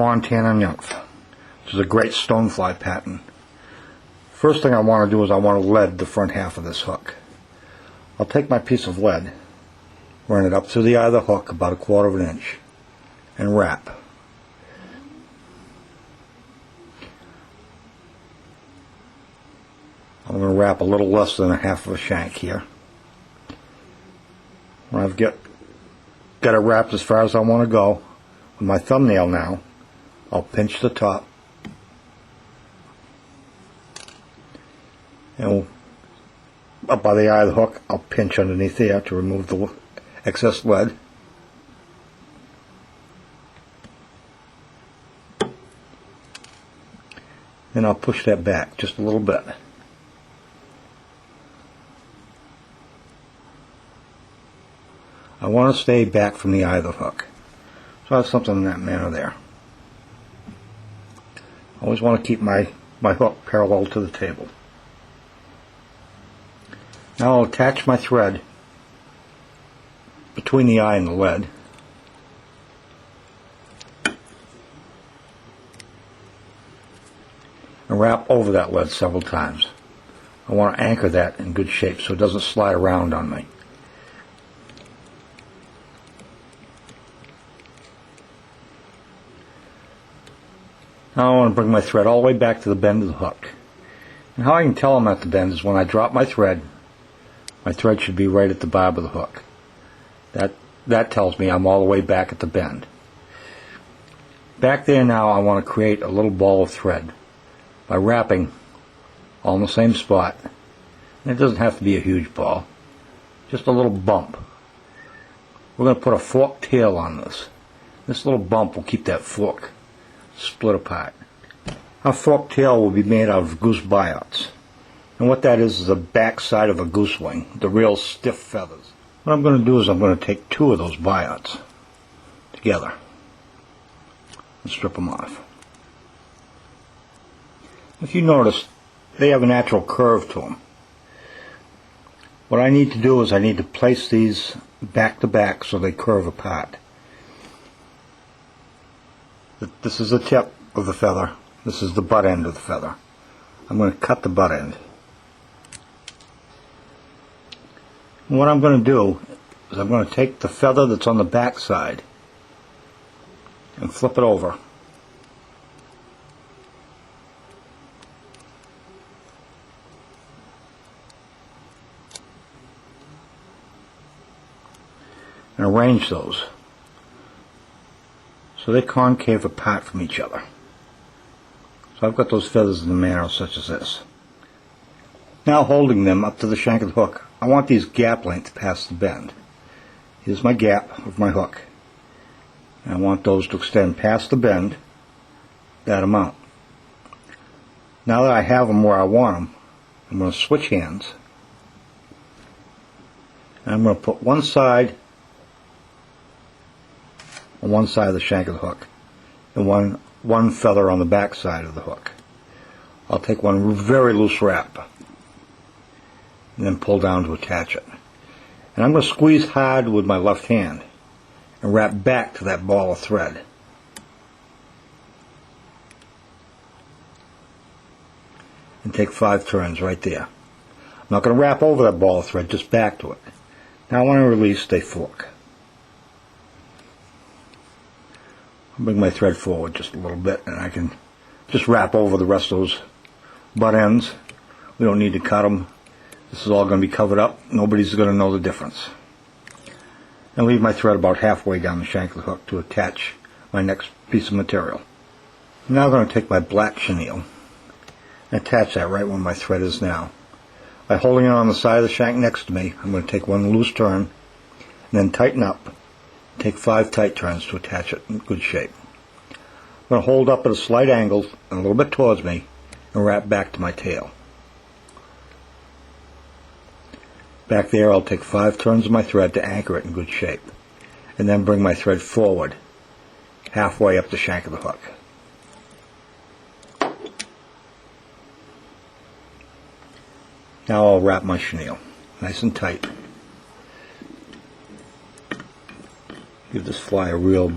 Montana nymph. This is a great stonefly pattern. First thing I want to do is I want to lead the front half of this hook. I'll take my piece of lead, run it up through the eye of the hook about 1/4 inch, and wrap. I'm going to wrap a little less than 1/2 of a shank here. When I've got it wrapped as far as I want to go, with my thumbnail now, I'll pinch the top, and up by the eye of the hook, I'll pinch underneath there to remove the excess lead. Then I'll push that back just a little bit. I want to stay back from the eye of the hook. So I have something in that manner there. I always want to keep my hook parallel to the table. Now I'll attach my thread between the eye and the lead. And wrap over that lead several times. I want to anchor that in good shape so it doesn't slide around on me. Now I want to bring my thread all the way back to the bend of the hook. And how I can tell I'm at the bend is when I drop my thread should be right at the barb of the hook. That tells me I'm all the way back at the bend. Back there now I want to create a little ball of thread by wrapping all in the same spot. And it doesn't have to be a huge ball, just a little bump. We're going to put a forked tail on this. This little bump will keep that fork split apart. Our forked tail will be made out of goose biots. And what that is the back side of a goose wing, the real stiff feathers. What I'm going to do is I'm going to take 2 of those biots together and strip them off. If you notice, they have a natural curve to them. What I need to do is I need to place these back to back so they curve apart. This is the tip of the feather. This is the butt end of the feather. I'm going to cut the butt end. And what I'm going to do is I'm going to take the feather that's on the back side and flip it over. And arrange those so they concave apart from each other. So I've got those feathers in a manner such as this. Now holding them up to the shank of the hook, I want these gap lengths past the bend. Here's my gap of my hook. And I want those to extend past the bend, that amount. Now that I have them where I want them, I'm going to switch hands. And I'm going to put one side on one side of the shank of the hook and one feather on the back side of the hook. I'll take one very loose wrap and then pull down to attach it. And I'm going to squeeze hard with my left hand and wrap back to that ball of thread. And take 5 turns right there. I'm not going to wrap over that ball of thread, just back to it. Now when I release, they fork. I'll bring my thread forward just a little bit and I can just wrap over the rest of those butt ends. We don't need to cut them. This is all going to be covered up. Nobody's going to know the difference. And leave my thread about halfway down the shank of the hook to attach my next piece of material. I'm now going to take my black chenille and attach that right where my thread is now. By holding it on the side of the shank next to me, I'm going to take one loose turn and then tighten up. Take 5 tight turns to attach it in good shape. I'm going to hold up at a slight angle and a little bit towards me and wrap back to my tail. Back there I'll take 5 turns of my thread to anchor it in good shape and then bring my thread forward halfway up the shank of the hook. Now I'll wrap my chenille nice and tight. Give this fly a real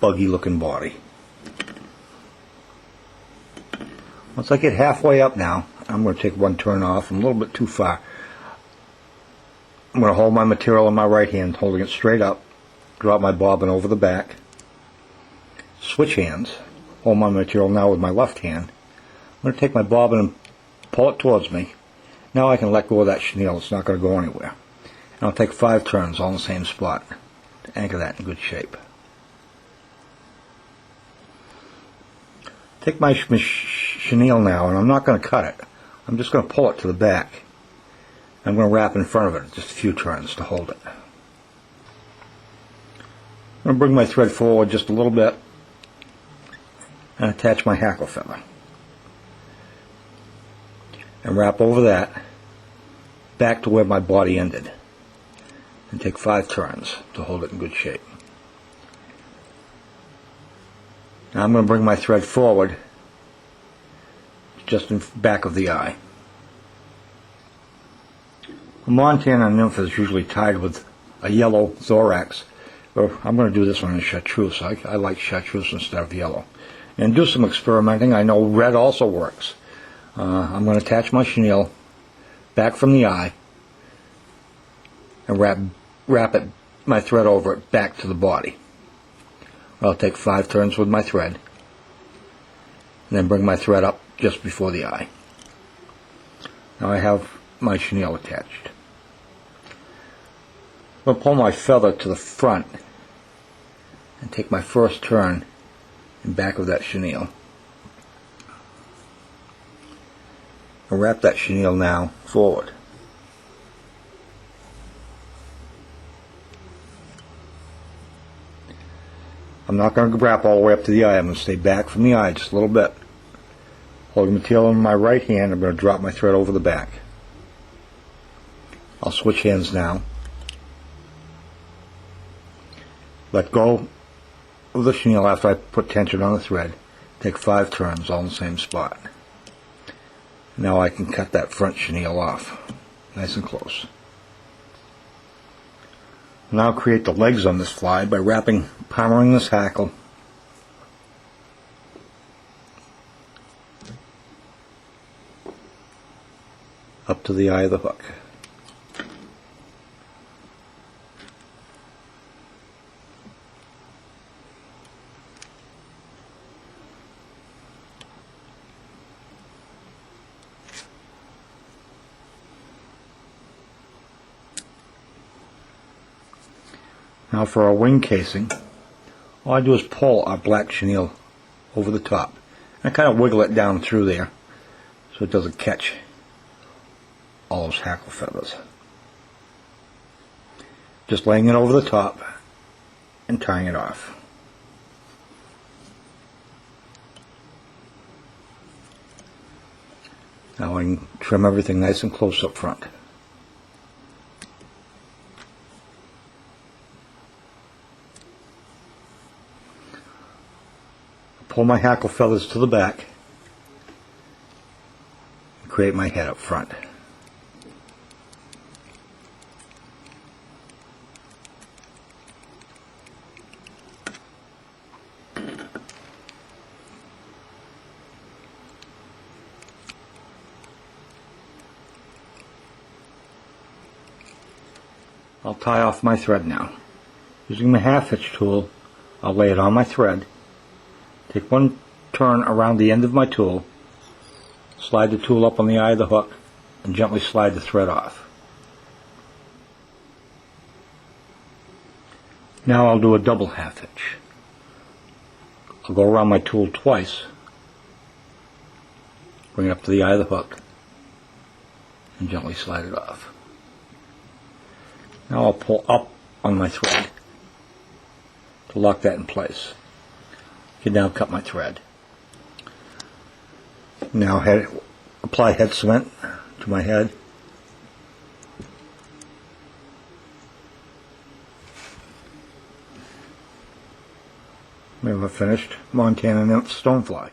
buggy looking body. Once I get halfway up now, I'm going to take one turn off. I'm a little bit too far. I'm going to hold my material in my right hand, holding it straight up, drop my bobbin over the back, switch hands, hold my material now with my left hand. I'm going to take my bobbin and pull it towards me. Now I can let go of that chenille. It's not going to go anywhere. And I'll take 5 turns all in the same spot to anchor that in good shape. Take my chenille now, and I'm not going to cut it. I'm just going to pull it to the back. I'm going to wrap in front of it just a few turns to hold it. I'm going to bring my thread forward just a little bit and attach my hackle feather. And wrap over that back to where my body ended. And take 5 turns to hold it in good shape. Now I'm going to bring my thread forward just in back of the eye. A Montana nymph is usually tied with a yellow thorax, but I'm going to do this one in chartreuse. I like chartreuse instead of yellow. And do some experimenting. I know red also works. I'm going to attach my chenille back from the eye and wrap my thread over it back to the body. I'll take 5 turns with my thread and then bring my thread up just before the eye. Now I have my chenille attached. I'm going to pull my feather to the front and take my first turn in back of that chenille. And wrap that chenille now forward. I'm not going to wrap all the way up to the eye. I'm going to stay back from the eye just a little bit. Holding the material in my right hand, I'm going to drop my thread over the back. I'll switch hands now. Let go of the chenille after I put tension on the thread. Take 5 turns all in the same spot. Now I can cut that front chenille off, nice and close. Now create the legs on this fly by powering this hackle up to the eye of the hook. Now for our wing casing, all I do is pull our black chenille over the top. And I kind of wiggle it down through there so it doesn't catch all those hackle feathers. Just laying it over the top and tying it off. Now I can trim everything nice and close up front. Pull my hackle feathers to the back and create my head up front. I'll tie off my thread now. Using the half hitch tool, I'll lay it on my thread. Take one turn around the end of my tool, slide the tool up on the eye of the hook, and gently slide the thread off. Now I'll do a double half hitch. I'll go around my tool twice, bring it up to the eye of the hook, and gently slide it off. Now I'll pull up on my thread to lock that in place. I can now cut my thread. Now apply head cement to my head. We have a finished Montana nymph stonefly.